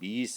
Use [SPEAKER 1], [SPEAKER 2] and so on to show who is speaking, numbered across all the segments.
[SPEAKER 1] 20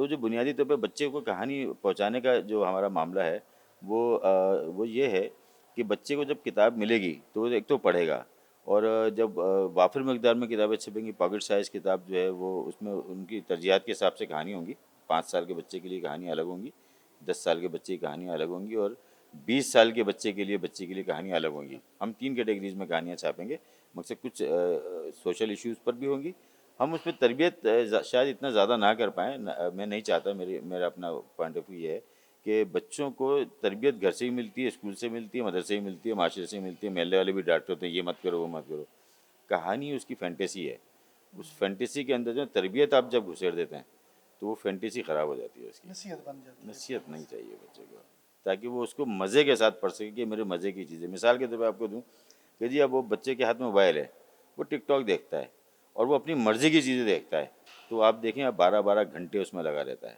[SPEAKER 1] تو جو بنیادی طور پہ بچے کو کہانی پہنچانے کا جو ہمارا معاملہ ہے وہ یہ ہے کہ بچے کو جب کتاب ملے گی تو وہ ایک تو پڑھے گا، اور جب وافر مقدار میں کتابیں چھپیں گی، پاکٹ سائز کتاب جو ہے وہ اس میں ان کی ترجیحات کے حساب سے کہانی ہوں گی. 5 سال کے بچے کے لیے کہانیاں الگ ہوں گی، 10 سال کے بچے کی کہانیاں الگ ہوں گی، اور 20 سال کے بچے کے لیے کہانیاں الگ ہوں گی. ہم 3 کیٹیگریز میں کہانیاں چھاپیں گے. مقصد کچھ سوشل ایشوز پر بھی ہوں گی. ہم اس پہ تربیت شاید اتنا زیادہ نہ کر پائیں، میں نہیں چاہتا، میرا اپنا پوائنٹ آف ویو یہ ہے کہ بچوں کو تربیت گھر سے ہی ملتی ہے، اسکول سے ملتی ہے، مدرسے سے ملتی ہے، معاشرے سے ملتی ہے. محلے والے بھی ڈانٹتے ہوتے ہیں یہ مت کرو وہ مت کرو. کہانی اس کی فینٹیسی ہے. اس فینٹیسی کے اندر جو تربیت آپ جب گھسیڑ دیتے ہیں تو وہ فینٹیسی خراب ہو جاتی ہے. اس کی
[SPEAKER 2] نصیحت بن جاتی ہے.
[SPEAKER 1] نصیحت نہیں چاہیے بچے کو، تاکہ وہ اس کو مزے کے ساتھ پڑھ سکے کہ میرے مزے کی چیزیں. مثال کے طور پہ آپ کو دوں کہ جی اب وہ بچے کے ہاتھ میں موبائل ہے، وہ ٹک ٹاک دیکھتا ہے اور وہ اپنی مرضی کی چیزیں دیکھتا ہے، تو آپ دیکھیں اب 12 گھنٹے اس میں لگا رہتا ہے.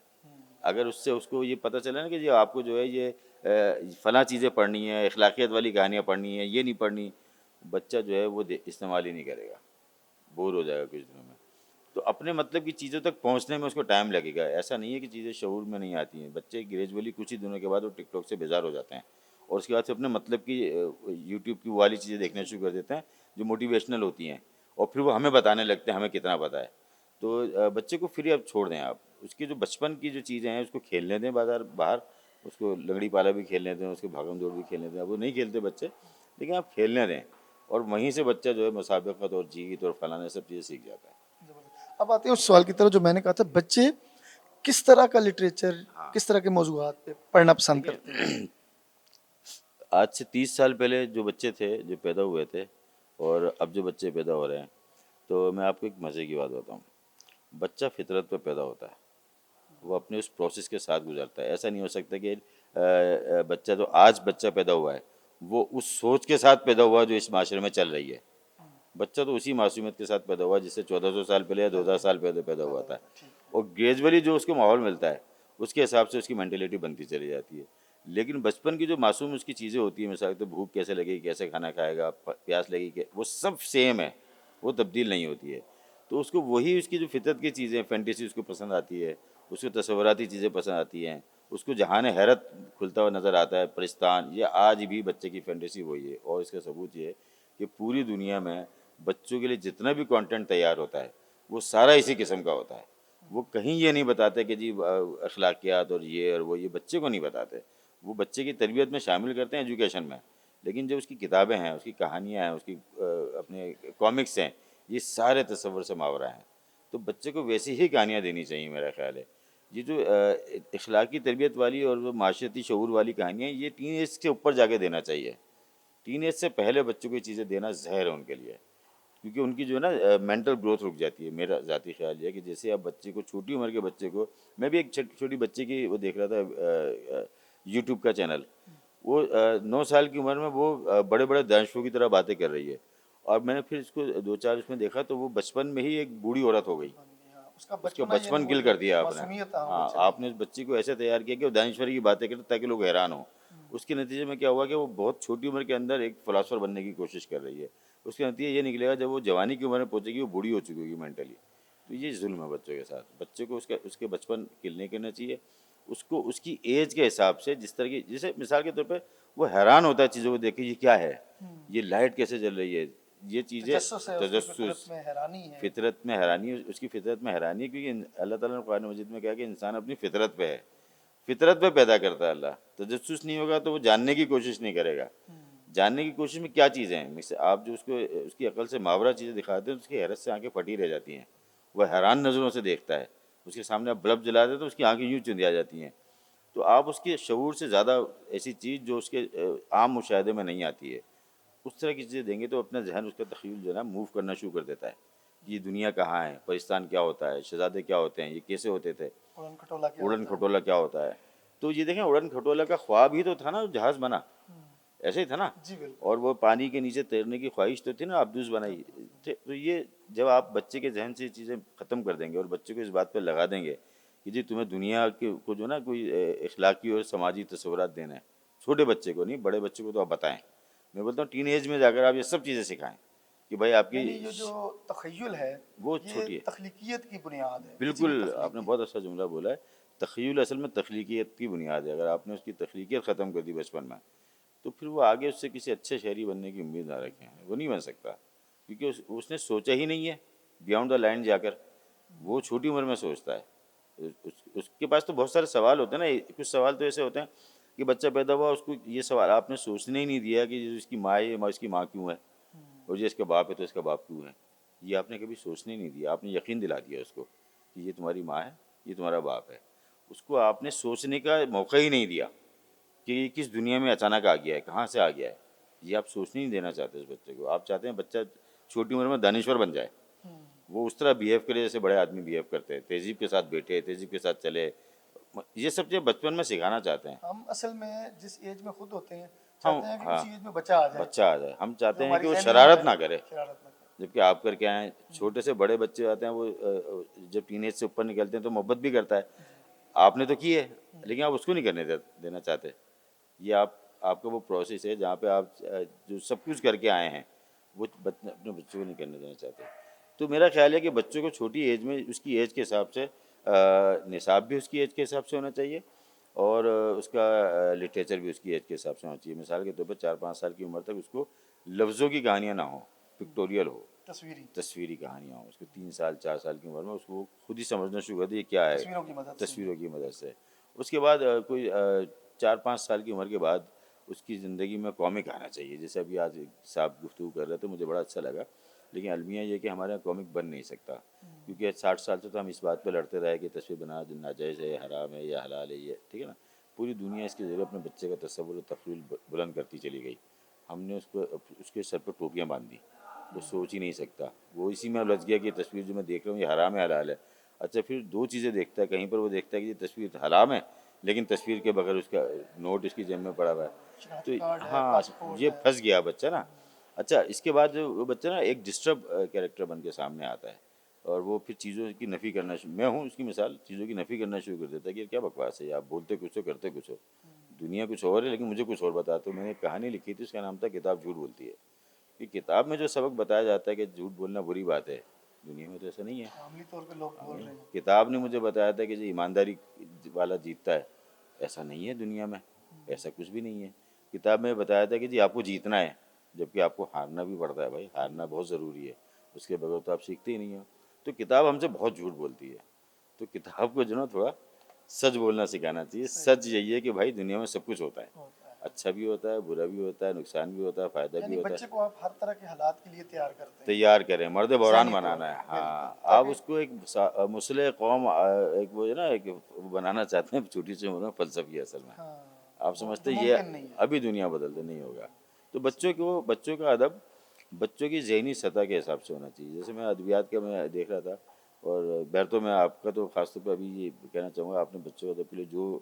[SPEAKER 1] اگر اس سے اس کو یہ پتہ چلا نا کہ جی آپ کو جو ہے یہ فلاں چیزیں پڑھنی ہے، اخلاقیات والی کہانیاں پڑھنی ہیں، یہ نہیں پڑھنی، بچہ جو ہے وہ استعمال ہی نہیں کرے گا، بور ہو جائے گا کچھ دنوں میں. تو اپنے مطلب کی چیزوں تک پہنچنے میں اس کو ٹائم لگے گا. ایسا نہیں ہے کہ چیزیں شعور میں نہیں آتی ہیں. بچے گریجولی کچھ ہی دنوں کے بعد وہ ٹک ٹاک سے بیزار ہو جاتے ہیں اور اس کے بعد سے اپنے مطلب کی یوٹیوب کی وہ والی چیزیں دیکھنا شروع کر دیتے ہیں جو موٹیویشنل ہوتی ہیں، اور پھر وہ ہمیں بتانے لگتے ہیں ہمیں کتنا پتہ ہے. تو بچے کو فری اب چھوڑ دیں آپ. اس کی جو بچپن کی جو چیزیں ہیں اس کو کھیلنے دیں باہر، اس کو لنگڑی پالا بھی کھیلنے دیں، اس کے بھاگم دوڑ بھی کھیلنے دیں. اب وہ نہیں کھیلتے بچے، لیکن آپ کھیلنے دیں، اور وہیں سے بچہ جو ہے مسابقت اور جیت اور فلانا سب چیزیں سیکھ جاتا ہے.
[SPEAKER 2] اب آتے ہیں اس سوال کی طرف جو میں نے کہا تھا، بچے کس طرح کا لٹریچر، کس طرح کے موضوعات پہ پڑھنا پسند کرتے ہیں؟
[SPEAKER 1] آج سے 30 سال پہلے جو بچے تھے جو پیدا ہوئے تھے اور اب جو بچے پیدا ہو رہے ہیں، تو میں آپ کو ایک مزے کی بات بتاؤں. بچہ فطرت پہ پیدا ہوتا ہے، وہ اپنے اس پروسیس کے ساتھ گزرتا ہے. ایسا نہیں ہو سکتا کہ بچہ تو آج بچہ پیدا ہوا ہے وہ اس سوچ کے ساتھ پیدا ہوا جو اس معاشرے میں چل رہی ہے. بچہ تو اسی معصومیت کے ساتھ پیدا ہوا جس سے 1400 سال پہلے یا 2000 سال پہلے پیدا ہوا تھا، اور گریجولی جو اس کو ماحول ملتا ہے اس کے حساب سے اس کی مینٹیلیٹی بنتی چلی جاتی ہے. لیکن بچپن کی جو معصوم اس کی چیزیں ہوتی ہیں، مثال تو بھوک کیسے لگے گی، کیسے کھانا کھائے گا، پیاس لگے گی، وہ سب سیم ہے، وہ تبدیل نہیں ہوتی ہے. تو اس کو وہی اس کی جو فطرت کی چیزیں، فینٹیسی اس کو پسند آتی ہے، اس کو تصوراتی چیزیں پسند آتی ہیں، اس کو جہان حیرت کھلتا ہوا نظر آتا ہے، پرستان. یہ آج بھی بچے کی فینٹیسی وہی ہے، اور اس کا ثبوت یہ ہے کہ پوری دنیا میں بچوں کے لیے جتنا بھی کانٹینٹ تیار ہوتا ہے وہ سارا اسی قسم کا ہوتا ہے. وہ کہیں یہ نہیں بتاتے کہ جی اخلاقیات اور وہ یہ بچے کو نہیں بتاتے. وہ بچے کی تربیت میں شامل کرتے ہیں ایجوکیشن میں، لیکن جو اس کی کتابیں ہیں، اس کی کہانیاں ہیں، اس کی اپنے کامکس ہیں، یہ سارے تصور سے ماورا ہیں. تو بچے کو ویسی ہی کہانیاں دینی چاہیے میرا خیال ہے. یہ جو اخلاقی تربیت والی اور معاشرتی شعور والی کہانیاں، یہ ٹین ایج سے اوپر جا کے دینا چاہیے. ٹین ایج سے پہلے بچوں کو یہ چیزیں دینا زہر ہے ان کے لیے، کیونکہ ان کی جو ہے نا مینٹل گروتھ رک جاتی ہے. میرا ذاتی خیال یہ ہے کہ جیسے آپ بچے کو، چھوٹی عمر کے بچے کو، میں بھی ایک چھوٹی بچے کی وہ دیکھ رہا تھا یوٹیوب کا چینل، وہ 9 سال کی عمر میں وہ بڑے بڑے دانشوروں کی طرح باتیں کر رہی ہے، اور میں نے پھر اس کو 2 4 اس میں دیکھا تو وہ بچپن میں ہی ایک بوڑھی عورت ہو گئی.
[SPEAKER 2] اس کا
[SPEAKER 1] اس کا
[SPEAKER 2] بچپنا
[SPEAKER 1] بچپن کل کر دیا آپ نے.
[SPEAKER 2] معصومیت
[SPEAKER 1] ہاں، آپ نے اس بچی کو ایسے تیار کیا کہ وہ دانشوری کی باتیں کرتے تاکہ لوگ حیران ہوں. اس کے نتیجے میں کیا ہوا کہ وہ بہت چھوٹی عمر کے اندر ایک فلاسفر بننے کی کوشش کر رہی ہے. اس کا نتیجہ یہ نکلے گا جب وہ جوانی کی عمر میں پہنچے گی وہ بوڑھی ہو چکی ہوگی مینٹلی. تو یہ ظلم ہے بچوں کے ساتھ. بچے کو اس کے بچپن کل نہیں کرنا چاہیے. اس کو اس کی ایج کے حساب سے جس طرح کی، جیسے مثال کے طور پہ وہ حیران ہوتا ہے چیزوں کو دیکھ کے، یہ کیا ہے، یہ لائٹ کیسے چل رہی ہے، یہ چیزیں
[SPEAKER 2] تجسس ہے، اس کی
[SPEAKER 1] تجسس،
[SPEAKER 2] فطرت میں حیرانی ہے.
[SPEAKER 1] فطرت میں حیرانی، اس کی فطرت میں حیرانی ہے، کیونکہ اللہ تعالیٰ نے قرآن مجید میں کہا کہ انسان اپنی فطرت پہ ہے، فطرت پہ پیدا کرتا ہے اللہ. تجسس نہیں ہوگا تو وہ جاننے کی کوشش نہیں کرے گا. جاننے کی کوشش میں کیا چیزیں ہیں، آپ جو اس کو اس کی عقل سے ماورا چیزیں دکھاتے ہیں تو اس کی حیرت سے آنکھیں پھٹی رہ جاتی ہیں. وہ حیران نظروں سے دیکھتا ہے. اس کے سامنے آپ بلب جلا دیں تو اس کی آنکھیں یوں چندیا جاتی ہیں. تو آپ اس کے شعور سے زیادہ ایسی چیز جو اس کے عام مشاہدے میں نہیں آتی ہے، اس طرح کی چیزیں دیں گے تو اپنا ذہن، اس کا تخیل جو ہے نا موو کرنا شروع کر دیتا ہے. یہ دنیا کہاں ہے، پاکستان کیا ہوتا ہے، شہزادے کیا ہوتے ہیں، یہ کیسے ہوتے تھے،
[SPEAKER 2] اڑن کھٹولا کیا
[SPEAKER 1] اڑن
[SPEAKER 2] ہوتا ہے؟
[SPEAKER 1] کھٹولا کیا ہوتا ہے. تو یہ دیکھیں اڑن کھٹولا کا خواب ہی تو تھا نا جہاز بنا، ایسے ہی تھا نا.
[SPEAKER 2] جی بالکل.
[SPEAKER 1] اور وہ پانی کے نیچے تیرنے کی خواہش تو تھی نا، آبدوز بنائی. تو یہ جب آپ بچے کے ذہن سے یہ چیزیں ختم کر دیں گے اور بچے کو اس بات پہ لگا دیں گے کہ جی تمہیں دنیا کو جو نا کوئی اخلاقی اور سماجی تصورات دینا ہے، چھوٹے بچے کو نہیں، بڑے بچے کو تو آپ بتائیں. میں بولتا ہوں ٹین ایج میں جا کر آپ یہ سب چیزیں سکھائیں کہ بھائی آپ کی
[SPEAKER 2] یعنی یہ جو تخیل ہے
[SPEAKER 1] وہ
[SPEAKER 2] یہ
[SPEAKER 1] چھوٹی ہے.
[SPEAKER 2] تخلیقیت کی بنیاد ہے. کسی بھی
[SPEAKER 1] بالکل،
[SPEAKER 2] تخلیق
[SPEAKER 1] آپ نے
[SPEAKER 2] کی.
[SPEAKER 1] بہت اچھا جملہ بولا ہے تخیل اصل میں تخلیقیت کی بنیاد ہے. اگر آپ نے اس کی تخلیقیت ختم کر دی بچپن میں تو پھر وہ آگے اس سے کسی اچھے شہری بننے کی امید نہ رکھیں. وہ نہیں بن سکتا کیونکہ اس نے سوچا ہی نہیں ہے بیاؤنڈ دا لائن جا کر. وہ چھوٹی عمر میں سوچتا ہے. اس کے پاس تو بہت سارے سوال ہوتے ہیں نا. کچھ سوال تو ایسے ہوتے ہیں کہ بچہ پیدا ہوا اس کو یہ سوال آپ نے سوچنے ہی نہیں دیا کہ اس کی ماں ہے, اس کی ماں کیوں ہے, اور یہ اس کا باپ ہے تو اس کا باپ کیوں ہے. یہ آپ نے کبھی سوچنے ہی نہیں دیا. آپ نے یقین دلا دیا اس کو کہ یہ تمہاری ماں ہے, یہ تمہارا باپ ہے. اس کو آپ نے سوچنے کا موقع ہی نہیں دیا کہ یہ کس دنیا میں اچانک آ گیا ہے, کہاں سے آ گیا ہے. یہ آپ سوچنے نہیں دینا چاہتے اس بچے کو. آپ چاہتے ہیں بچہ چھوٹی عمر میں دانشور بن جائے, وہ اس طرح بیہیو کرے جیسے بڑے آدمی بیہیو کرتے ہیں, تہذیب کے ساتھ بیٹھے, تہذیب کے ساتھ چلے. یہ سب چیزیں بچپن میں سکھانا چاہتے ہیں
[SPEAKER 2] ہم اصل میں جس ایج میں خود ہوتے ہیں
[SPEAKER 1] ہم.
[SPEAKER 2] چاہتے ہیں کہ
[SPEAKER 1] ہاں,
[SPEAKER 2] اسی ایج میں بچہ آ جائے,
[SPEAKER 1] بچہ آ جائے. ہم چاہتے
[SPEAKER 2] جو
[SPEAKER 1] ہیں
[SPEAKER 2] ہماری
[SPEAKER 1] کہ وہ
[SPEAKER 2] ذہنی
[SPEAKER 1] شرارت نہ کرے,
[SPEAKER 2] شرارت نہ کرے.
[SPEAKER 1] جبکہ آپ کر کے آئیں. چھوٹے سے بڑے بچے آتے ہیں وہ جب ٹین ایج سے اوپر نکلتے ہیں تو محبت بھی کرتا ہے. آپ نے تو کی ہے لیکن آپ اس کو نہیں کرنے دینا چاہتے. یہ آپ کا وہ پروسیس ہے جہاں پہ آپ جو سب کچھ کر کے آئے ہیں وہ اپنے بچوں کو نہیں کرنے دینا چاہتے. تو میرا خیال ہے کہ بچوں کو چھوٹی ایج میں اس کی ایج کے حساب سے نصاب بھی اس کی ایج کے حساب سے ہونا چاہیے, اور اس کا لٹریچر بھی اس کی ایج کے حساب سے ہونا چاہیے. مثال کے طور پر 4-5 سال کی عمر تک اس کو لفظوں کی کہانیاں نہ ہوں, پکٹوریل ہو, تصویری کہانیاں ہوں. اس کو 3 سال 4 سال کی عمر میں اس کو خود ہی سمجھنا شروع کر دے یہ کیا ہے, تصویروں کی مدد سے. اس کے بعد کوئی 4-5 سال کی عمر کے بعد اس کی زندگی میں کامک آنا چاہیے. جیسے ابھی آج صاحب گفتگو کر رہے تھے مجھے بڑا اچھا لگا, لیکن المیہ یہ کہ ہمارے یہاں کامک بن نہیں سکتا کیونکہ 60 سال سے تو ہم اس بات پہ لڑتے رہے کہ تصویر بنا ناجائز ہے, حرام ہے یا حلال ہے, یہ ٹھیک ہے نا. پوری دنیا اس کے ذریعے اپنے بچے کا تصور و تخیل بلند کرتی چلی گئی. ہم نے اس کے سر پہ ٹوپیاں باندھ دی. وہ سوچ ہی نہیں سکتا, وہ اسی میں الجھ گیا کہ یہ تصویر جو میں دیکھ رہا ہوں یہ حرام ہے حلال ہے. اچھا پھر 2 چیزیں دیکھتا ہے, کہیں پر وہ دیکھتا ہے کہ یہ تصویر حرام ہے لیکن تصویر کے بغیر اس کا نوٹ اس کی جیب میں پڑا ہوا ہے. تو ہاں یہ پھنس گیا بچہ نا. اچھا اس کے بعد وہ بچہ نا ایک ڈسٹرب کیریکٹر بن کے سامنے آتا ہے, اور وہ پھر چیزوں کی نفی کرنا میں ہوں اس کی مثال, چیزوں کی نفی کرنا شروع کر دیتا ہے کہ کیا بکواس ہے, آپ بولتے کچھ ہو کرتے کچھ ہو, دنیا کچھ اور ہے لیکن مجھے کچھ اور بتاتے ہو. میں نے ایک کہانی لکھی تھی, اس کا نام تھا کتاب جھوٹ بولتی ہے. کہ کتاب میں جو سبق بتایا جاتا ہے کہ جھوٹ بولنا بری بات ہے, دنیا میں تو ایسا نہیں ہے.
[SPEAKER 2] عملی طور پہ لوگ بول رہے ہیں
[SPEAKER 1] کتاب نے مجھے بتایا تھا کہ جو ایمانداری والا جیتتا ہے, ایسا نہیں ہے دنیا میں, ایسا کچھ بھی نہیں ہے. کتاب میں بتایا تھا کہ جی آپ کو جیتنا ہے, جبکہ آپ کو ہارنا بھی پڑتا ہے. بھائی ہارنا بہت ضروری ہے, اس کے بغیر تو آپ سیکھتے ہی نہیں ہو. تو کتاب ہم سے بہت جھوٹ بولتی ہے. تو کتاب کو جو نا تھوڑا سچ بولنا سکھانا چاہیے. سچ یہی ہے کہ بھائی دنیا میں سب کچھ ہوتا ہے, اچھا بھی ہوتا ہے, برا بھی ہوتا ہے, نقصان بھی ہوتا ہے, فائدہ بھی
[SPEAKER 2] یعنی
[SPEAKER 1] ہوتا
[SPEAKER 2] بچے
[SPEAKER 1] ہے.
[SPEAKER 2] کو آپ ہر طرح کے حالات کے لیے تیار کرتے ہیں,
[SPEAKER 1] تیار کریں, مرد بحران
[SPEAKER 2] ذہنی طور
[SPEAKER 1] بنانا ہے.
[SPEAKER 2] پہ.
[SPEAKER 1] ہاں
[SPEAKER 2] بالکل.
[SPEAKER 1] آپ اس کو ایک مسلح قوم ایک وہ ہے نا ایک بنانا چاہتے ہیں چھوٹی سی عمر میں, فلسفی اصل میں
[SPEAKER 2] ہاں
[SPEAKER 1] آپ
[SPEAKER 2] وہ
[SPEAKER 1] سمجھتے
[SPEAKER 2] جو
[SPEAKER 1] یہ
[SPEAKER 2] ممکن نہیں ہے.
[SPEAKER 1] ابھی دنیا بدلتے نہیں ہوگا. تو بچوں کا ادب بچوں کی ذہنی سطح کے حساب سے ہونا چاہیے. جیسے میں ادبیات کا میں دیکھ رہا تھا, اور بہرطوں میں آپ کا تو خاص طور پہ ابھی یہ کہنا چاہوں گا, آپ نے بچوں کا ادب کے لیے جو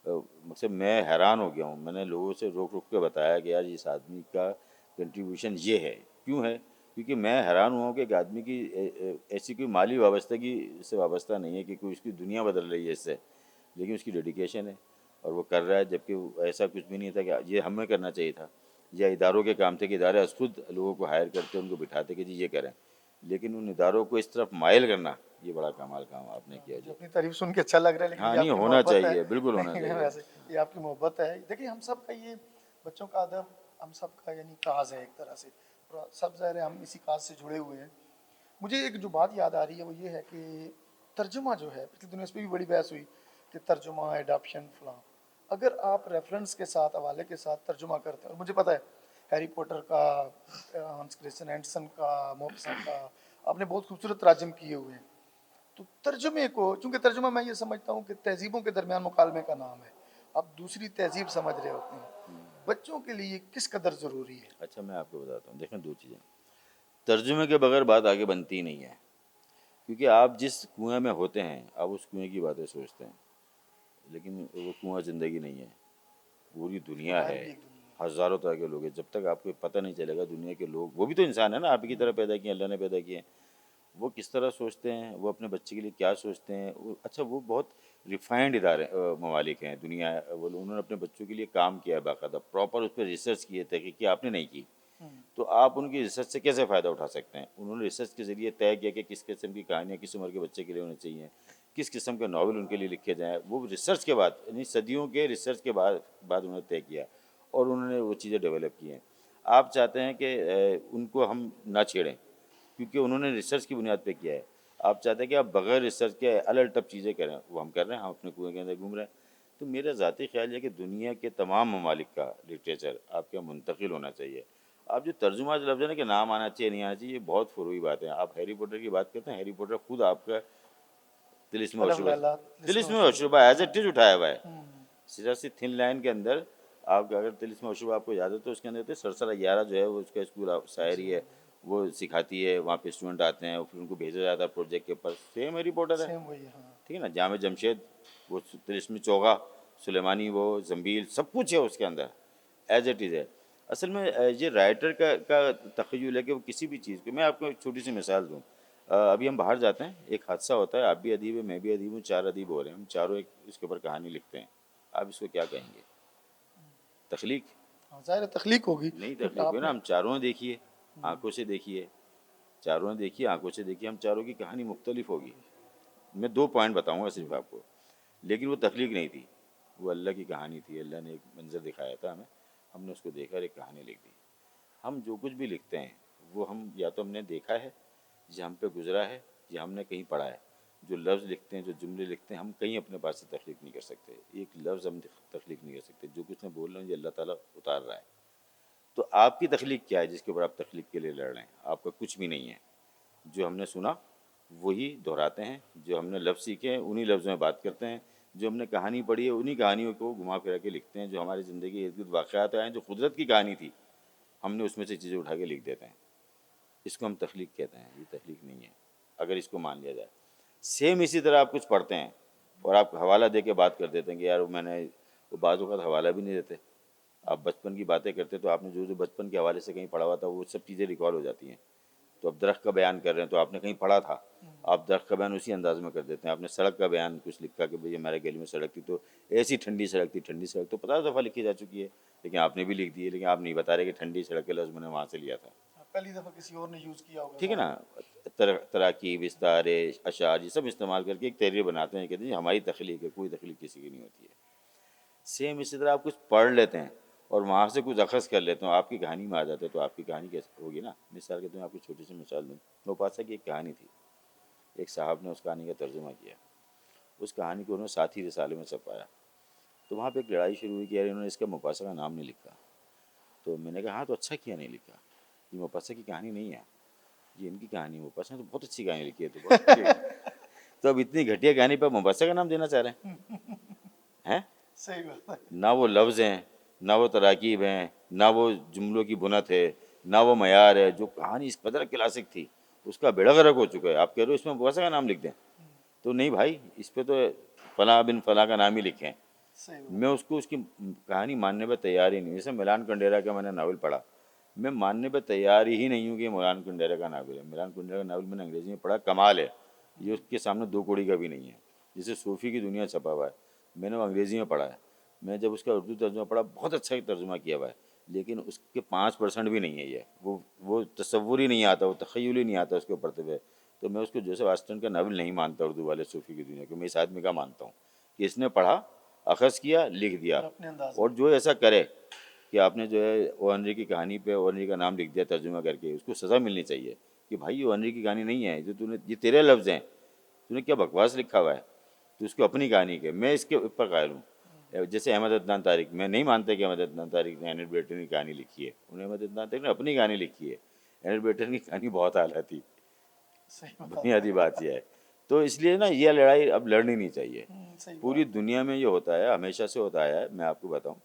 [SPEAKER 1] مطلب میں حیران ہو گیا ہوں. میں نے لوگوں سے روک کے بتایا کہ یار اس آدمی کا کنٹریبیوشن یہ ہے. کیوں ہے؟ کیونکہ میں حیران ہوا ہوں کہ ایک آدمی کی ایسی کوئی مالی وابستگی سے وابستہ نہیں ہے کہ کوئی اس کی دنیا بدل رہی ہے اس سے, لیکن اس کی ڈیڈیکیشن ہے اور وہ کر رہا ہے. جبکہ ایسا کچھ بھی نہیں تھا کہ یہ ہمیں کرنا چاہیے تھا, یا اداروں کے کام تھے کہ ادارے خود لوگوں کو ہائر کرتے ان کو بٹھاتے کہ جی یہ کریں, لیکن ان اداروں کو اس طرف مائل کرنا یہ بڑا کمال کام آپ نے کیا.
[SPEAKER 2] جو اپنی تعریف سن کے اچھا لگ رہا ہے لیکن
[SPEAKER 1] ہاں
[SPEAKER 2] یہ آپ
[SPEAKER 1] نہیں
[SPEAKER 2] کی
[SPEAKER 1] ہونا
[SPEAKER 2] محبت ہے.
[SPEAKER 1] چاہیے, بالکل ہونا
[SPEAKER 2] نہیں
[SPEAKER 1] چاہیے.
[SPEAKER 2] ویسے یہ آپ کی محبت ہے. دیکھیے ہم سب کا یہ بچوں کا ادب ہم سب کا یعنی کاز ہے ایک طرح سے, اور سب ظاہر ہے ہم اسی کاز سے جڑے ہوئے ہیں. مجھے ایک جو بات یاد آ رہی ہے وہ یہ ہے کہ ترجمہ جو ہے, پچھلی دنیا اس پہ بھی بڑی بحث ہوئی کہ ترجمہ ایڈاپشن فلاں. اگر آپ ریفرنس کے ساتھ حوالے کے ساتھ ترجمہ کرتے ہیں, اور مجھے پتہ ہے ہیری پوٹر کا, ہانس کرسچن اینڈرسن کا, موپسن کا, آپ نے بہت خوبصورت تراجم کیے ہوئے ہیں. تو ترجمے کو, چونکہ ترجمہ میں یہ سمجھتا ہوں کہ تہذیبوں کے درمیان مکالمے کا نام ہے, آپ دوسری تہذیب سمجھ رہے ہوتے ہیں, بچوں کے لیے کس قدر ضروری ہے؟
[SPEAKER 1] اچھا میں آپ کو بتاتا ہوں. دیکھیں 2 چیزیں, ترجمے کے بغیر بات آگے بنتی ہی نہیں ہے. کیونکہ آپ جس کنویں میں ہوتے ہیں آپ اس کنویں کی باتیں سوچتے ہیں, لیکن وہ کنواں زندگی نہیں ہے, پوری دنیا
[SPEAKER 2] باہر
[SPEAKER 1] ہے,
[SPEAKER 2] بھی ایک دنیا
[SPEAKER 1] ہزاروں طرح کے لوگ ہیں. جب تک آپ کو پتہ نہیں چلے گا دنیا کے لوگ, وہ بھی تو انسان ہے نا, آپ کی طرح پیدا کیے, اللہ نے پیدا کیے, وہ کس طرح سوچتے ہیں, وہ اپنے بچے کے لیے کیا سوچتے ہیں. اچھا وہ بہت ریفائنڈ ادارے ممالک ہیں دنیا, انہوں نے اپنے بچوں کے لیے کام کیا ہے باقاعدہ, پراپر اس پہ ریسرچ کی ہے, تحقیق کی, آپ نے نہیں کی. تو آپ ان کی ریسرچ سے کیسے فائدہ اٹھا سکتے ہیں؟ انہوں نے ریسرچ کے ذریعے طے کیا کہ کس قسم کی کہانیاں کس عمر کے بچے کے لیے ہونی چاہیے, کس قسم کے ناول ان کے لیے لکھے جائیں، وہ ریسرچ کے بعد، یعنی صدیوں کے ریسرچ کے بعد انہوں نے طے کیا اور انہوں نے وہ چیزیں ڈیولپ کی ہیں۔ آپ چاہتے ہیں کہ ان کو ہم نہ چھیڑیں کیونکہ انہوں نے ریسرچ کی بنیاد پہ کیا ہے، آپ چاہتے ہیں کہ آپ بغیر ریسرچ کے الٹ چیزیں کریں، وہ ہم کر رہے ہیں، ہم اپنے کنویں کے اندر گھوم رہے ہیں۔ تو میرا ذاتی خیال یہ ہے کہ دنیا کے تمام ممالک کا لٹریچر آپ کے منتقل ہونا چاہیے۔ آپ جو ترجمہ لفظ ہے نا کہ نام آنا چاہیے نہیں آنا چاہیے، یہ بہت فروئی بات ہے۔ آپ ہیری پوٹر کی بات کرتے ہیں، ہیری پوٹر خود آپ کا طلسم
[SPEAKER 2] الف
[SPEAKER 1] اشربہ،
[SPEAKER 2] لالات
[SPEAKER 1] طلسم
[SPEAKER 2] لسمہ
[SPEAKER 1] اشربہ ایز اٹ از اٹھایا ہوا ہے،
[SPEAKER 2] ہوں،
[SPEAKER 1] سیدھا سی تھن لائن کے اندر۔ آپ اگر طلسم اشربہ آپ کو یاد ہے تو اس کے اندر سرسرہ یارہ جو ہے وہ اس کا اسکول شاعری ہے، وہ سکھاتی ہے، وہاں پہ اسٹوڈنٹ آتے ہیں اور پھر ان کو بھیجا جاتا ہے پروجیکٹ کے اوپر، سیم ہیری پوٹر ہے،
[SPEAKER 2] سیم وہی ہاں۔
[SPEAKER 1] ٹھیک ہے نا۔ جامع جمشید، وہ طلسم چوغا، سلیمانی، وہ زنبیل، سب کچھ ہے اس کے اندر، ایز اٹ از ہے۔ اصل میں یہ رائٹر کا تخیل ہے کہ وہ کسی بھی چیز کو، میں آپ کو ایک چھوٹی سی مثال دوں، ابھی ہم باہر جاتے ہیں، ایک حادثہ ہوتا ہے، آپ بھی ادیب ہیں، میں بھی ادیب ہوں، 4 ادیب ہو رہے ہیں، ہم چاروں ایک اس کے اوپر کہانی لکھتے ہیں، آپ اس کو کیا کہیں گے؟ تخلیق؟
[SPEAKER 2] ہاں، ظاہر ہے تخلیق ہوگی
[SPEAKER 1] نہیں
[SPEAKER 2] کیونکہ
[SPEAKER 1] تخلیق ہے
[SPEAKER 2] آپ
[SPEAKER 1] نا،
[SPEAKER 2] نے
[SPEAKER 1] ہم چاروں نے دیکھیے، آنکھوں سے دیکھیے، چاروں نے دیکھیے، آنکھوں سے دیکھیے، ہم چاروں کی کہانی مختلف ہوگی۔ میں 2 پوائنٹ بتاؤں گا صرف آپ کو، لیکن وہ تخلیق نہیں تھی، وہ اللہ کی کہانی تھی، اللہ نے ایک منظر دکھایا تھا ہمیں، ہم نے اس کو دیکھا اور ایک کہانی لکھ دی۔ ہم جو کچھ بھی لکھتے ہیں وہ ہم یا تو ہم نے دیکھا ہے، یا ہم پہ گزرا ہے، یا ہم نے کہیں پڑھا ہے۔ جو لفظ لکھتے ہیں، جو جملے لکھتے ہیں، ہم کہیں اپنے پاس سے تخلیق نہیں کر سکتے، ایک لفظ ہم تخلیق نہیں کر سکتے، جو کچھ میں بول رہا ہوں یہ اللہ تعالیٰ اتار رہا ہے۔ تو آپ کی تخلیق کیا ہے جس کے اوپر آپ تخلیق کے لیے لڑ رہے ہیں؟ آپ کا کچھ بھی نہیں ہے، جو ہم نے سنا وہی دہراتے ہیں، جو ہم نے لفظ سیکھے ہیں انہی لفظوں میں بات کرتے ہیں، جو ہم نے کہانی پڑھی ہے انہی کہانیوں کو گھما پھرا کے لکھتے ہیں، جو ہماری زندگی کے ارد گرد واقعات ہیں، جو قدرت کی کہانی تھی ہم نے اس میں سے چیزیں اٹھا کے لکھ دیتے ہیں، اس کو ہم تخلیق کہتے ہیں۔ یہ تخلیق نہیں ہے اگر اس کو مان لیا جائے۔ سیم اسی طرح آپ کچھ پڑھتے ہیں اور آپ حوالہ دے کے بات کر دیتے ہیں کہ یار میں نے، وہ بعض اوقات حوالہ بھی نہیں دیتے، آپ بچپن کی باتیں کرتے تو آپ نے جو بچپن کے حوالے سے کہیں پڑھا ہوا تھا وہ سب چیزیں ریکال ہو جاتی ہیں۔ تو اب درخت کا بیان کر رہے ہیں تو آپ نے کہیں پڑھا تھا، آپ درخت کا بیان اسی انداز میں کر دیتے ہیں۔ آپ نے سڑک کا بیان کچھ لکھا کہ بھئی ہمارے گلی میں سڑک تھی تو ایسی ٹھنڈی سڑک تھی، ٹھنڈی سڑک تو 50 دفعہ لکھی جا چکی ہے، لیکن آپ نے بھی لکھ دی ہے، لیکن آپ نہیں بتا رہے کہ ٹھنڈی سڑک کے لفظ میں نے وہاں سے لیا تھا،
[SPEAKER 2] پہلی دفعہ کسی اور نے یوز کیا ہوگا،
[SPEAKER 1] ٹھیک ہے
[SPEAKER 2] ظاہر
[SPEAKER 1] نا۔ تراکیب، استعارے، اشعار، یہ سب استعمال کر کے ایک تحریر بناتے ہیں، کہتے ہیں ہماری تخلیق ہے، کوئی تخلیق کسی کی نہیں ہوتی ہے۔ سیم اسی طرح آپ کچھ پڑھ لیتے ہیں اور وہاں سے کچھ اخذ کر لیتے ہیں، آپ کی کہانی میں آ جاتے ہیں، تو آپ کی کہانی کیسے ہوگی نا۔ مثال کے طور میں آپ کو چھوٹی سی مثال دوں، موپاسا کی ایک کہانی تھی، ایک صاحب نے اس کہانی کا ترجمہ کیا، اس کہانی کو انہوں نے ساتھی رسالے میں چھپایا، تو وہاں پہ ایک لڑائی شروع ہوئی کہ یار انہوں نے اس کا موپاسا کا نام نہیں لکھا۔ تو میں نے کہا ہاں تو اچھا کیا نہیں لکھا، یہ موپاسا کی کہانی نہیں ہے، یہ ان کی کہانی ہے، موپاسا نے تو بہت اچھی کہانی لکھی ہے، تو بہت اچھی تو اب اتنی گھٹیا کہانی پہ موپاسا کا نام دینا چاہ رہے ہیں؟
[SPEAKER 2] صحیح بات ہے۔
[SPEAKER 1] نہ وہ لفظ ہیں، نہ وہ تراکیب ہیں، نہ وہ جملوں کی بنت ہے، نہ وہ معیار ہے، جو کہانی اس قدر کلاسک تھی اس کا بیڑا غرق ہو چکا ہے، آپ کہہ رہے ہو اس میں موپاسا کا نام لکھ دیں؟ تو نہیں بھائی، اس پہ تو فلاں بن فلاں کا نام ہی لکھیں۔
[SPEAKER 2] صحیح بات۔
[SPEAKER 1] میں اس کو اس کی کہانی ماننے پہ تیار ہی نہیں، جیسے ملان کنڈیرا کا میں نے ناول پڑھا، میں ماننے پہ تیار ہی نہیں ہوں کہ یہ ملان کنڈیرا کا ناول ہے۔ ملان کنڈیرا کا ناول میں نے انگریزی میں پڑھا، کمال ہے، یہ اس کے سامنے 2 کوڑی کا بھی نہیں ہے، جسے صوفی کی دنیا چھپا ہوا ہے، میں نے وہ انگریزی میں پڑھا ہے، میں جب اس کا اردو ترجمہ پڑھا بہت اچھا ترجمہ کیا ہوا ہے، لیکن اس کے 5% بھی نہیں ہے یہ، وہ تصور ہی نہیں آتا، وہ تخیل ہی نہیں آتا اس کے پڑھتے ہوئے۔ تو میں اس کو جوزف آسٹن کا ناول نہیں مانتا اردو والے صوفی کی دنیا کو، میں اس آدمی کا مانتا ہوں کہ اس نے پڑھا، اخذ کیا، لکھ دیا۔
[SPEAKER 2] اور اپنے انداز
[SPEAKER 1] اور
[SPEAKER 2] میں
[SPEAKER 1] جو ایسا کرے کہ آپ نے جو ہے او ہنری کی کہانی پہ او ہنری کا نام لکھ دیا ترجمہ کر کے، اس کو سزا ملنی چاہیے کہ بھائی او ہنری کی کہانی نہیں ہے، جو تو نے، یہ تیرے لفظ ہیں، تو نے کیا بکواس لکھا ہوا ہے، تو اس کو اپنی کہانی کے، میں اس کے اوپر قائل ہوں۔ جیسے احمد عدنان طارق، میں نہیں مانتا کہ احمد عدنان طارق نے اینٹ بیٹن کی کہانی لکھی ہے، انہیں احمد عدنان طارق نے اپنی کہانی لکھی ہے، اینٹ بیٹن کی کہانی بہت اعلیٰ تھی،
[SPEAKER 2] صحیح بات۔
[SPEAKER 1] بنیادی بات یہ ہے۔ تو اس لیے نا یہ لڑائی اب لڑنی نہیں چاہیے،
[SPEAKER 2] صحیح
[SPEAKER 1] پوری
[SPEAKER 2] بات۔
[SPEAKER 1] دنیا میں یہ ہوتا ہے، ہمیشہ سے ہوتا آیا ہے۔ میں آپ کو بتاؤں،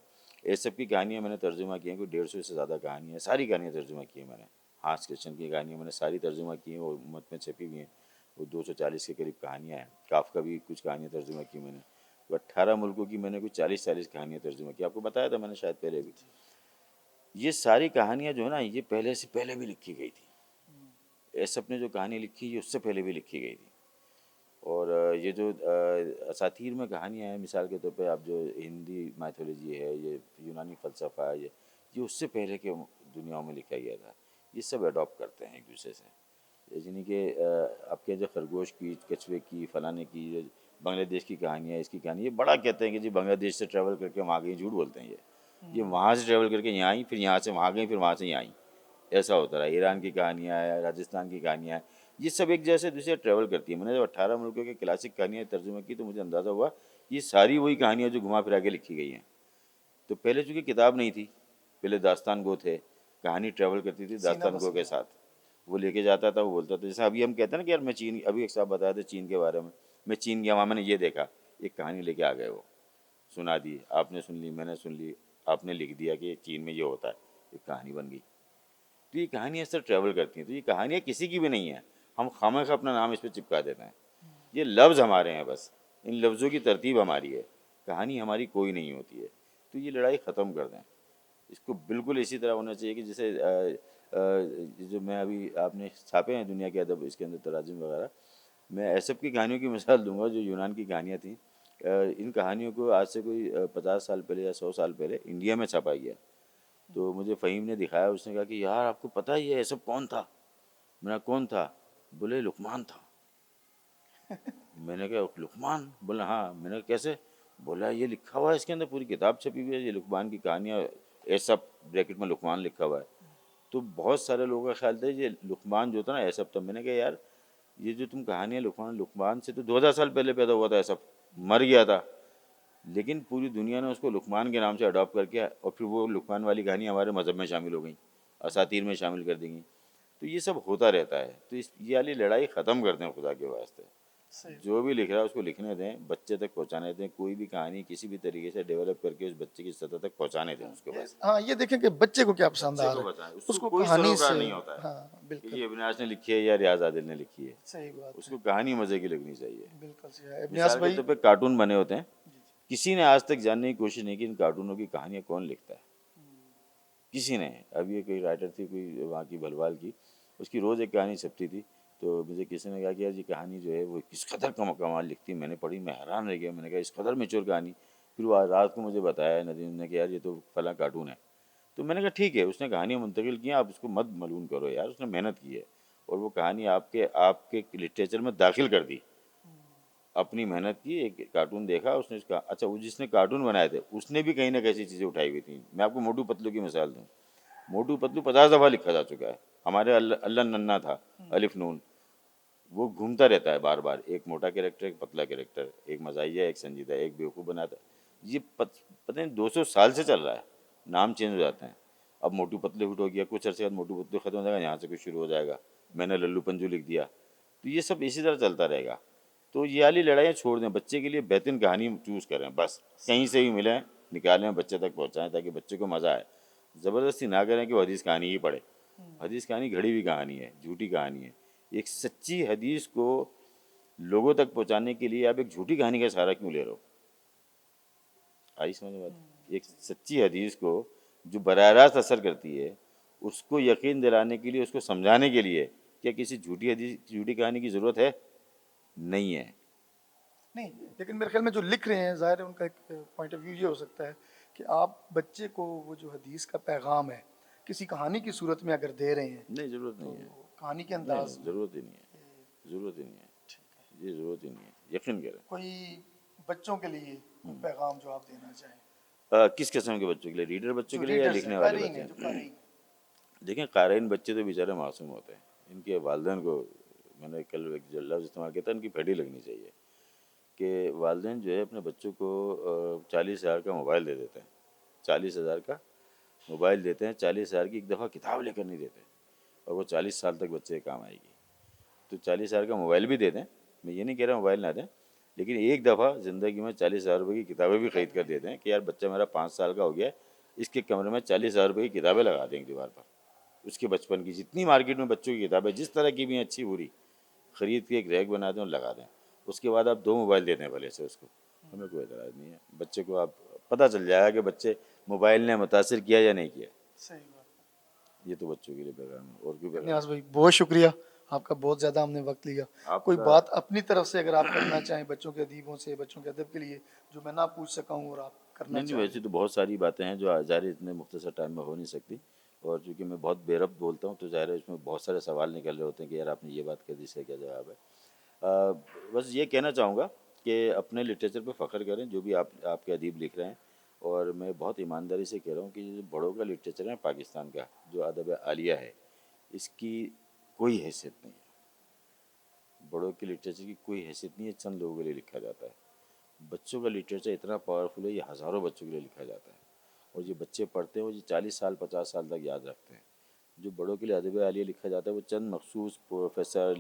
[SPEAKER 1] اس سب کی کہانیاں میں نے ترجمہ کی ہیں، کوئی 150 سے زیادہ کہانیاں ہیں، ساری کہانیاں ترجمہ کی ہیں میں نے۔ ہانس کرسچن کی کہانیاں میں نے ساری ترجمہ کی ہیں، وہ امت میں چھپی ہوئی ہیں، وہ 240 کے قریب کہانیاں ہیں۔ کافکا بھی کچھ کہانیاں ترجمہ کی میں نے، وہ 18 ملکوں کی میں نے کچھ 40 کہانیاں ترجمہ کی، آپ کو بتایا تھا میں نے شاید پہلے بھی۔ یہ ساری کہانیاں جو ہے نا یہ پہلے سے پہلے بھی لکھی گئی تھی، ایسپ نے جو کہانی لکھی یہ اس سے پہلے بھی لکھی گئی تھی۔ اور یہ جو اساطیر میں کہانیاں ہیں، مثال کے طور پہ آپ جو ہندی میتھولوجی ہے، یہ یونانی فلسفہ ہے، یہ اس سے پہلے کے دنیاؤں میں لکھا گیا تھا، یہ سب اڈاپٹ کرتے ہیں ایک دوسرے سے۔ یعنی کہ آپ کے جو خرگوش کی، کچھوے کی، فلانے کی، بنگلہ دیش کی کہانی ہے، اس کی کہانی. یہ بڑا کہتے ہیں کہ جی بنگلہ دیش سے ٹریول کر کے وہاں گئی، جھوٹ بولتے ہیں یہ وہاں سے ٹریول کر کے یہاں آئیں، پھر یہاں سے وہاں گئیں، پھر وہاں سے یہاں آئیں. ایسا ہوتا رہا. ایران کی کہانیاں ہیں، راجستھان کی کہانیاں ہیں، یہ سب ایک جیسے دوسرے ٹریول کرتی ہیں. میں نے جب 18 ملکوں کے کلاسک کہانیاں ترجمہ کی تو مجھے اندازہ ہوا یہ ساری وہی کہانیاں جو گھما پھرا کے لکھی گئی ہیں. تو پہلے چونکہ کتاب نہیں تھی، پہلے داستان گو تھے، کہانی ٹریول کرتی تھی
[SPEAKER 2] سینہ
[SPEAKER 1] داستان گو کے
[SPEAKER 2] بسینہ.
[SPEAKER 1] ساتھ. وہ لے کے جاتا تھا، وہ بولتا تھا. جیسے ابھی ہم کہتے ہیں نا کہ یار میں چین، ابھی ایک صاحب بتایا تھا چین کے بارے میں چین گیا وہاں میں نے یہ دیکھا، ایک کہانی لے کے آ گئے، وہ سنا دی، آپ نے سن لی، میں نے سن لی، آپ نے لکھ دیا کہ چین میں یہ ہوتا ہے، ایک کہانی بن گئی. تو یہ کہانیاں اس طرح ٹریول کرتی ہیں. تو یہ کہانیاں کسی کی بھی نہیں ہیں، ہم خواہ اپنا نام اس پہ چپکا دیتے ہیں. یہ لفظ ہمارے ہیں بس، ان لفظوں کی ترتیب ہماری ہے، کہانی ہماری کوئی نہیں ہوتی ہے. تو یہ لڑائی ختم کر دیں. اس کو بالکل اسی طرح ہونا چاہیے کہ جیسے جو میں ابھی آپ نے چھاپے ہیں دنیا کے ادب، اس کے اندر تراجم وغیرہ، میں ایسب کی کہانیوں کی مثال دوں گا جو یونان کی کہانیاں تھیں. ان کہانیوں کو آج سے کوئی 50 سال پہلے یا 100 سال پہلے انڈیا میں چھاپا گیا. تو مجھے فہیم نے دکھایا، اس نے کہا کہ یار آپ کو پتہ ہے یہ ایسب کون تھا؟ میں نے کہا کون تھا؟ بولے لقمان تھا. میں نے کہا لقمان؟ بولا ہاں. میں نے کہا کیسے؟ بولا یہ لکھا ہوا ہے اس کے اندر، پوری کتاب چھپی ہوئی ہے، یہ لقمان کی کہانیاں، ایسب بریکٹ میں لقمان لکھا ہوا ہے. تو بہت سارے لوگوں کا خیال تھا یہ لقمان جو تھا نا ایسب تھا. میں نے کہا یار یہ جو تم کہانیاں لقمان سے تو 2000 سال پہلے پیدا ہوا تھا، ایسب مر گیا تھا، لیکن پوری دنیا نے اس کو لقمان کے نام سے اڈاپٹ کر کے، اور پھر وہ لقمان والی کہانی ہمارے مذہب میں شامل ہو گئیں، اساطیر میں شامل کر دی گئیں. تو یہ سب ہوتا رہتا ہے. تو یہ والی لڑائی ختم کر دیں خدا کے واسطے. جو بھی لکھ رہا ہے اس کو لکھنے دیں، بچے تک پہنچانے دیں. کوئی بھی کہانی کسی بھی طریقے سے ڈیولپ کر کے اس بچے کی سطح تک پہنچانے دیں اس کو بس.
[SPEAKER 2] ہاں یہ دیکھیں کہ بچے کو کیا پسند
[SPEAKER 1] بچے
[SPEAKER 2] آ
[SPEAKER 1] کو
[SPEAKER 2] رہا
[SPEAKER 1] بتائیں،
[SPEAKER 2] ہے،
[SPEAKER 1] اس کو کوئی
[SPEAKER 2] کہانی
[SPEAKER 1] سروکار
[SPEAKER 2] سے.
[SPEAKER 1] نہیں ہوتا ہے
[SPEAKER 2] ہاں
[SPEAKER 1] کہ
[SPEAKER 2] بالکل
[SPEAKER 1] یہ ابنیاس نے لکھی ہے یا ریاض عادل نے لکھی ہے.
[SPEAKER 2] صحیح بات
[SPEAKER 1] اس
[SPEAKER 2] ہے.
[SPEAKER 1] کو کہانی مزے کی لگنی چاہیے.
[SPEAKER 2] بالکل صحیح ہے. ابنیاس
[SPEAKER 1] مثال کے
[SPEAKER 2] بھائی.
[SPEAKER 1] طور پہ کارٹون بنے ہوتے ہیں، کسی نے آج تک جاننے کی کوشش نہیں کی ان کارٹونوں کی کہانیاں کون لکھتا ہے. کسی نے. ابھی یہ کوئی رائٹر تھی کوئی وہاں کی بھلوال کی، اس کی روز ایک کہانی چھپتی تھی. تو مجھے کسی نے کہا کہ یار یہ کہانی جو ہے وہ کس قدر کمال لکھتی. میں نے پڑھی، میں حیران رہ گیا. میں نے کہا اس قدر میچور کہانی. پھر وہ رات کو مجھے بتایا ندیم نے کہ یار یہ تو فلاں کارٹون ہے. تو میں نے کہا ٹھیک ہے، اس نے کہانیاں منتقل کی ہیں، آپ اس کو مت ملعون کرو یار، اس نے محنت کی ہے اور وہ کہانی آپ کے لٹریچر میں داخل کر دی. اپنی محنت کی. ایک کارٹون دیکھا اس نے، اس کا اچھا وہ جس نے کارٹون بنائے تھے اس نے بھی کہیں نہ کیسی چیزیں اٹھائی ہوئی تھیں. میں آپ کو موٹو پتلو کی مثال دوں. موٹو پتلو 50 دفعہ لکھا جا چکا ہے. ہمارے اللہ ننا تھا، الف نون، وہ گھومتا رہتا ہے بار بار. ایک موٹا کریکٹر، ایک پتلا کریکٹر، ایک مزاحیہ، ایک سنجیدہ، ایک بیوقوف بناتا ہے. یہ پتہ نہیں 200 سال سے چل رہا ہے. نام چینج ہو جاتے ہیں. اب موٹو پتلو ہٹ ہو گیا، کچھ عرصے بعد موٹو پتلو ختم ہو جائے گا، یہاں سے کچھ شروع ہو جائے گا. میں نے للو پنجو لکھ دیا. تو یہ سب اسی طرح چلتا رہے گا. تو یہ والی لڑائیاں چھوڑ دیں. بچے کے لیے بہترین کہانی چوز کریں بس. کہیں سے بھی ملیں نکالیں، بچے تک پہنچائیں تاکہ بچے کو مزہ آئے. زبردستی نہ کریں کہ وہ حدیث کہانی ہی پڑھے. حدیث کہانی گھڑی ہوئی کہانی ہے، جھوٹی کہانی ہے. ایک سچی حدیث کو لوگوں تک پہنچانے کے لیے آپ ایک جھوٹی کہانی کا سہارا کیوں لے رہے ہو؟ آئی سمجھ بات؟ ایک سچی حدیث کو جو براہ راست اثر کرتی ہے اس کو یقین دلانے کے لیے، اس کو سمجھانے کے لیے کیا کسی جھوٹی حدیث، جھوٹی کہانی کی ضرورت ہے؟ نہیں ہے.
[SPEAKER 2] نہیں لیکن میرے خیال میں جو لکھ رہے ہیں ظاہر ہے ان کا ایک پوائنٹ آف ویو یہ ہو سکتا ہے کہ آپ بچے کو وہ جو حدیث کا پیغام ہے کسی کہانی کی صورت میں اگر دے رہے ہیں
[SPEAKER 1] نہیں ضرورت
[SPEAKER 2] تو
[SPEAKER 1] نہیں ہے.
[SPEAKER 2] کہانی کے
[SPEAKER 1] نہیں
[SPEAKER 2] انداز
[SPEAKER 1] نہیں
[SPEAKER 2] میں.
[SPEAKER 1] ضرورت ہی نہیں ہے. ضرورت ہی نہیں ہے. یہ ضرورت ہی نہیں ہے. یقین کریں.
[SPEAKER 2] کوئی بچوں کے لیے کوئی پیغام جو آپ دینا چاہیں؟
[SPEAKER 1] کس قسم کے بچوں کے لیے؟ ریڈر بچوں
[SPEAKER 2] جو
[SPEAKER 1] کے لیے یا
[SPEAKER 2] ریڈرز ہیں،
[SPEAKER 1] لکھنے والے
[SPEAKER 2] قارئین
[SPEAKER 1] بچے
[SPEAKER 2] ہیں، جو
[SPEAKER 1] ہیں؟
[SPEAKER 2] قارئین ہیں.
[SPEAKER 1] دیکھیں قارئین بچے تو بیچارے معصوم ہوتے ہیں. ان کے والدین کو، میں نے کل ایک جو لفظ استعمال کیا تھا، ان کی پھیڑی لگنی چاہیے کہ والدین جو ہے اپنے بچوں کو 40,000 کا موبائل دے دیتے ہیں. 40,000 کا موبائل دیتے ہیں، 40,000 کی ایک دفعہ کتاب لے کر نہیں دیتے، اور وہ 40 سال تک بچے کے کام آئے گی. تو 40,000 کا موبائل بھی دے دیں، میں یہ نہیں کہہ رہا موبائل نہ دیں، لیکن ایک دفعہ زندگی میں 40,000 روپے کی کتابیں بھی خرید کر دے دیں کہ یار بچہ میرا 5 سال کا ہو گیا ہے، اس کے کمرے میں 40,000 روپے کی کتابیں لگا دیں ایک دیوار پر. اس کے بچپن کی جتنی مارکیٹ میں بچوں کی کتابیں جس طرح کی بھی ہیں اچھی بری، خرید کے ایک ریک بنا دیں اور لگا دیں. اس کے بعد آپ 2 موبائل دے دیں بھلے سے اس کو، ہمیں کوئی اعتراض نہیں ہے. بچے کو آپ پتہ چل جائے گا کہ بچے موبائل نے متاثر کیا یا نہیں کیا.
[SPEAKER 2] صحیح بات.
[SPEAKER 1] یہ تو بچوں کے لیے پیغام ہے، اور کوئی پیغام
[SPEAKER 2] نیاز بھائی بہت شکریہ آپ کا، بہت زیادہ ہم نے وقت لیا.
[SPEAKER 1] آپ
[SPEAKER 2] کوئی
[SPEAKER 1] کا.
[SPEAKER 2] بات اپنی طرف سے اگر آپ کرنا چاہیں بچوں کے ادیبوں سے، بچوں کے ادب کے لیے جو میں نہ پوچھ سکا ہوں اور آپ کرنا
[SPEAKER 1] نہیں
[SPEAKER 2] چاہیں؟
[SPEAKER 1] ویسے تو بہت ساری باتیں ہیں جو ظاہر اتنے مختصر ٹائم میں ہو نہیں سکتی، اور چونکہ میں بہت بے ربط بولتا ہوں تو ظاہر ہے اس میں بہت سارے سوال نکل رہے ہوتے ہیں کہ یار آپ نے یہ بات کہہ دی، اس کا کیا جواب ہے. بس یہ کہنا چاہوں گا کہ اپنے لٹریچر پہ فخر کریں، جو بھی آپ کے ادیب لکھ رہے ہیں. اور میں بہت ایمانداری سے کہہ رہا ہوں کہ جو بڑوں کا لٹریچر ہے پاکستان کا، جو ادب عالیہ ہے، اس کی کوئی حیثیت نہیں ہے. بڑوں کے لٹریچر کی کوئی حیثیت نہیں ہے، چند لوگوں کے لیے لکھا جاتا ہے. بچوں کا لٹریچر اتنا پاورفل ہے، یہ ہزاروں بچوں کے لیے لکھا جاتا ہے، اور جو بچے پڑھتے ہیں وہ 40 سال 50 سال تک یاد رکھتے ہیں. جو بڑوں کے لیے ادب عالیہ لکھا جاتا ہے وہ چند مخصوص پروفیسر،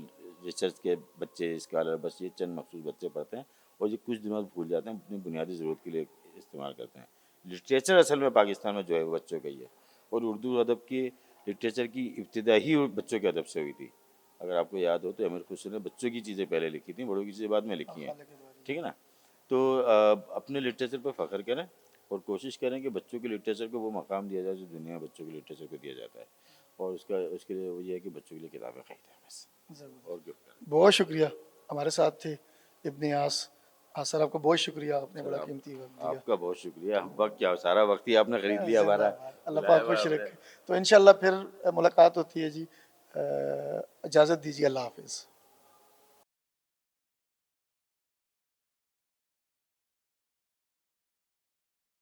[SPEAKER 1] ریسرچ کے بچے، اسکالر، بس یہ چند مخصوص بچے پڑھتے ہیں، اور یہ کچھ دنوں بھول جاتے ہیں، اپنی بنیادی ضرورت کے لیے استعمال کرتے ہیں. لٹریچر اصل میں پاکستان میں جو ہے وہ بچوں کا ہی ہے، اور اردو ادب کی لٹریچر کی ابتدا ہی بچوں کے ادب سے ہوئی تھی. اگر آپ کو یاد ہو تو امیر خسرو نے بچوں کی چیزیں پہلے لکھی تھیں، بڑوں کی چیزیں بعد میں لکھی ہیں. ٹھیک ہے نا؟ تو اپنے لٹریچر پہ فخر کریں، اور کوشش کریں کہ بچوں کے لٹریچر کو وہ مقام دیا جائے جو دنیا میں بچوں کے لٹریچر کو دیا جاتا ہے. اور اس کے لیے وہ یہ ہے کہ بچوں کے لیے کتابیں خریدیں بس، اور گفٹ کریں.
[SPEAKER 2] بہت شکریہ، ہمارے ساتھ تھے ابن یاس. ہاں سر، آپ کا بہت شکریہ، آپ نے
[SPEAKER 1] سر
[SPEAKER 2] بڑا قیمتی وقت دیا.
[SPEAKER 1] آپ کا بہت شکریہ. وقت کیا، سارا وقت ہی آپ نے خرید لیا
[SPEAKER 2] زندہ
[SPEAKER 1] ہمارا.
[SPEAKER 2] باد. اللہ
[SPEAKER 1] بلایا
[SPEAKER 2] پاک
[SPEAKER 1] ہوا
[SPEAKER 2] خوش
[SPEAKER 1] آپ نے.
[SPEAKER 2] رکھے. تو انشاءاللہ پھر ملاقات ہوتی ہے جی. اجازت دیجیے، اللہ حافظ.